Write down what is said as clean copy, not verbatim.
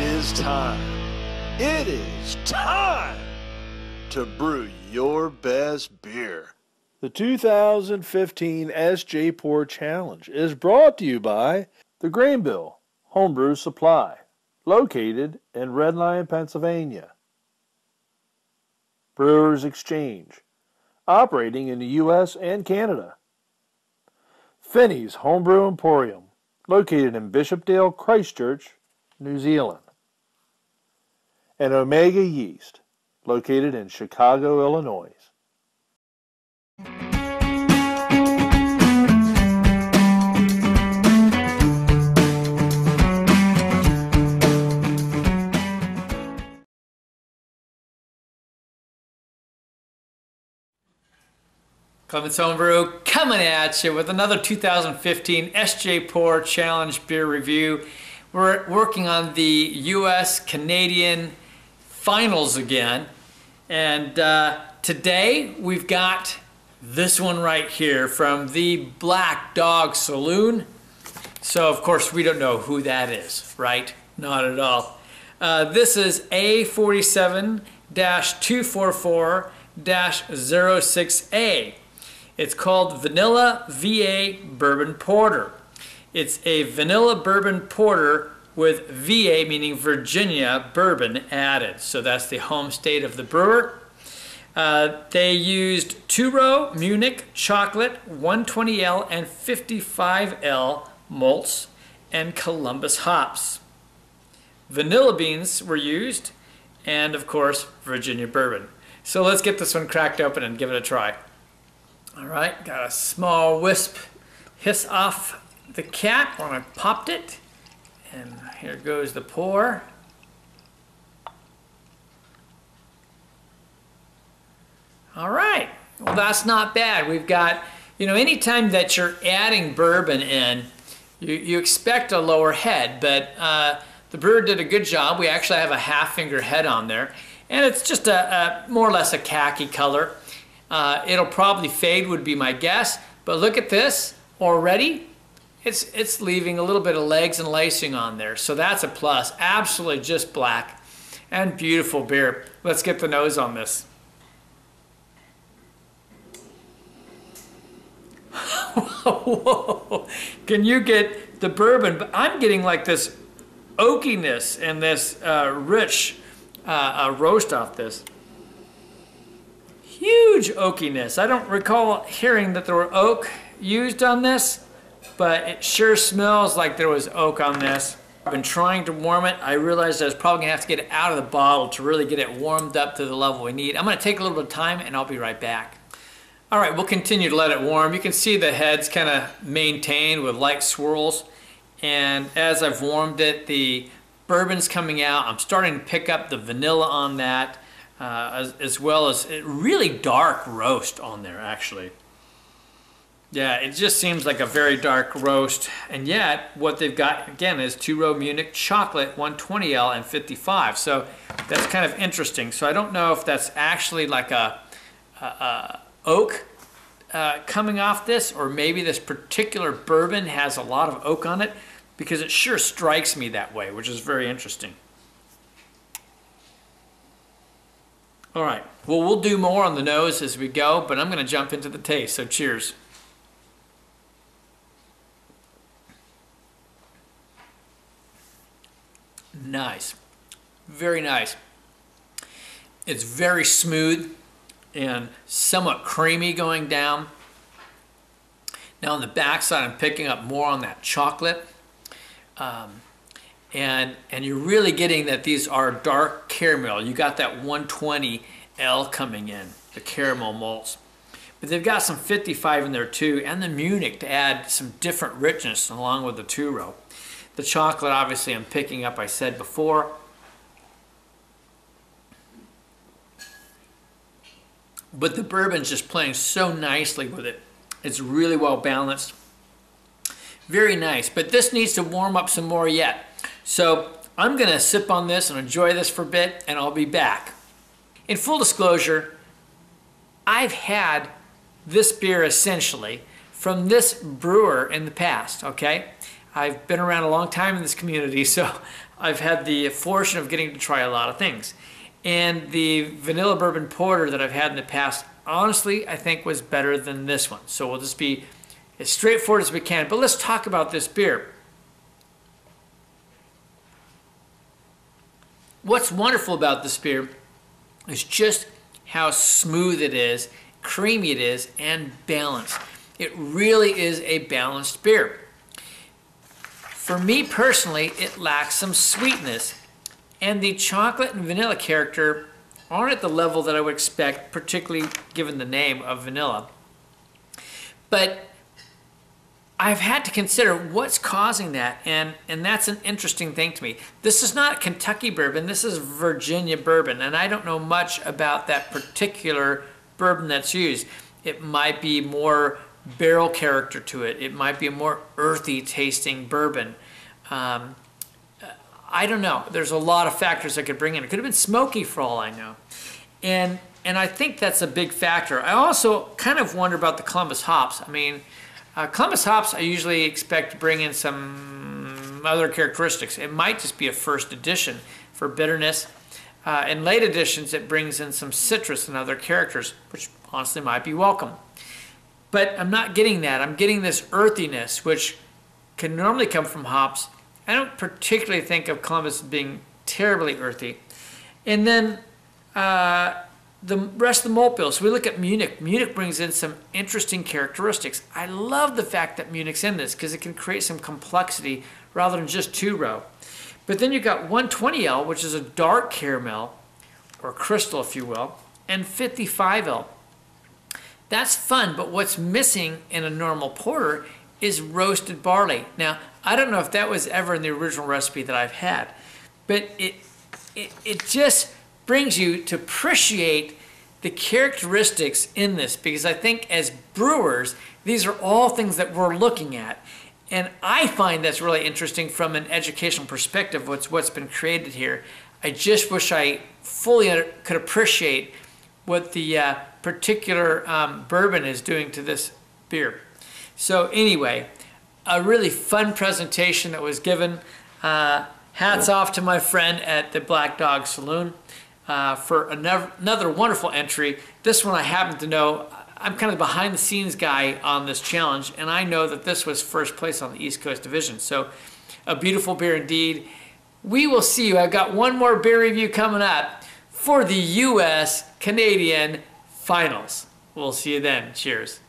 is time. It is time to brew your best beer. The 2015 SJ Pour Challenge is brought to you by the Grainbill Homebrew Supply, located in Red Lion, Pennsylvania. Brewers Exchange, operating in the U.S. and Canada. Finney's Homebrew Emporium, located in Bishopdale, Christchurch, New Zealand. And Omega Yeast, located in Chicago, Illinois. Clements Homebrew coming at you with another 2015 SJ Pour Challenge beer review. We're working on the US-Canadian finals again, and today we've got this one right here from the Black Dog Saloon. So of course we don't know who that is, right? Not at all. This is A47-244-06A. It's called Vanilla VA Bourbon Porter. It's a vanilla bourbon porter with VA, meaning Virginia, bourbon added. So that's the home state of the brewer. They used two-row Munich chocolate, 120L and 55L malts, and Columbus hops. Vanilla beans were used, and of course, Virginia bourbon. So let's get this one cracked open and give it a try. All right, got a small wisp hiss off the cap when I popped it. And here goes the pour. All right, well that's not bad. We've got, you know, anytime that you're adding bourbon in, you expect a lower head, but the brewer did a good job. We actually have a half-finger head on there, and it's just a more or less a khaki color. It'll probably fade would be my guess, but look at this already. It's leaving a little bit of legs and lacing on there, so that's a plus. Absolutely just black and beautiful beer. Let's get the nose on this. Whoa. Can you get the bourbon? But I'm getting like this oakiness and this rich roast off this. Huge oakiness. I don't recall hearing that there were oak used on this, but it sure smells like there was oak on this. I've been trying to warm it. I realized I was probably gonna have to get it out of the bottle to really get it warmed up to the level we need. I'm gonna take a little bit of time and I'll be right back. All right, we'll continue to let it warm. You can see the head's kind of maintained with light swirls. And as I've warmed it, the bourbon's coming out. I'm starting to pick up the vanilla on that. As well as a really dark roast on there, actually. Yeah, it just seems like a very dark roast, and yet what they've got again is two-row Munich chocolate, 120L and 55. So that's kind of interesting. So I don't know if that's actually like a oak coming off this, or maybe this particular bourbon has a lot of oak on it, because it sure strikes me that way, which is very interesting. All right, well, we'll do more on the nose as we go, but I'm going to jump into the taste, so cheers. Nice, very nice. It's very smooth and somewhat creamy going down. Now on the backside, I'm picking up more on that chocolate. And you're really getting that these are dark caramel. You got that 120L coming in, the caramel malts. But they've got some 55 in there too, and the Munich to add some different richness along with the two-row. The chocolate, obviously, I'm picking up, I said before. But the bourbon's just playing so nicely with it. It's really well balanced. Very nice, but this needs to warm up some more yet. So I'm gonna sip on this and enjoy this for a bit, and I'll be back. In full disclosure, I've had this beer essentially from this brewer in the past, okay? I've been around a long time in this community, so I've had the fortune of getting to try a lot of things. And the vanilla bourbon porter that I've had in the past, honestly, I think was better than this one. So we'll just be as straightforward as we can. But let's talk about this beer. What's wonderful about this beer is just how smooth it is, creamy it is, and balanced. It really is a balanced beer. For me personally, it lacks some sweetness, and the chocolate and vanilla character aren't at the level that I would expect, particularly given the name of vanilla. But I've had to consider what's causing that, and that's an interesting thing to me. This is not Kentucky bourbon, this is Virginia bourbon, and I don't know much about that particular bourbon that's used. It might be more barrel character to it. It might be a more earthy tasting bourbon. I don't know. There's a lot of factors that could bring in. It could have been smoky for all I know. And I think that's a big factor. I also kind of wonder about the Columbus hops. I mean, Columbus hops I usually expect to bring in some other characteristics. It might just be a first addition for bitterness. In late additions, it brings in some citrus and other characters, which honestly might be welcome. But I'm not getting that. I'm getting this earthiness, which can normally come from hops. I don't particularly think of Columbus as being terribly earthy. And then the rest of the malt bill. So we look at Munich. Munich brings in some interesting characteristics. I love the fact that Munich's in this because it can create some complexity rather than just two-row. But then you've got 120L, which is a dark caramel, or crystal if you will, and 55L. That's fun, but what's missing in a normal porter is roasted barley. Now, I don't know if that was ever in the original recipe that I've had, but it just brings you to appreciate the characteristics in this, because I think as brewers, these are all things that we're looking at. And I find that's really interesting from an educational perspective, what's been created here. I just wish I fully could appreciate what the particular bourbon is doing to this beer. So anyway, a really fun presentation that was given. Hats off to my friend at the Black Dog Saloon for another wonderful entry. This one I happen to know. I'm kind of the behind the scenes guy on this challenge, and I know that this was first place on the East Coast Division. So a beautiful beer indeed. We will see you. I've got one more beer review coming up for the U.S. Canadian Finals. We'll see you then. Cheers.